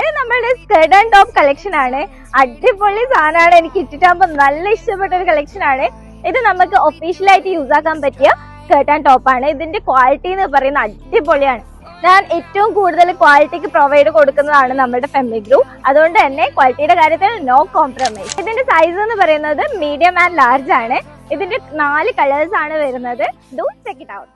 ഇത് നമ്മളുടെ skirt and top collection ആണ്. അടിപൊളി സാധനമാണ്. എനിക്ക് ഇട്ടിട്ടാകുമ്പോൾ നല്ല ഇഷ്ടപ്പെട്ട ഒരു കളക്ഷൻ ആണ്. ഇത് നമുക്ക് ഒഫീഷ്യലായിട്ട് യൂസ് ആക്കാൻ പറ്റിയ സ്കേർട്ട് ആൻഡ് ടോപ്പ് ആണ്. ഇതിന്റെ ക്വാളിറ്റി എന്ന് പറയുന്നത് അടിപൊളിയാണ്. ഞാൻ ഏറ്റവും കൂടുതൽ ക്വാളിറ്റിക്ക് പ്രൊവൈഡ് കൊടുക്കുന്നതാണ് നമ്മുടെ ഫെമിലി ഗ്രൂ. അതുകൊണ്ട് തന്നെ ക്വാളിറ്റിയുടെ കാര്യത്തിൽ നോ കോംപ്രമൈസ്. ഇതിന്റെ സൈസ് എന്ന് പറയുന്നത് മീഡിയം ആൻഡ് ലാർജ് ആണ്. ഇതിന്റെ 4 കളേഴ്സ് ആണ് വരുന്നത്. Do check it out.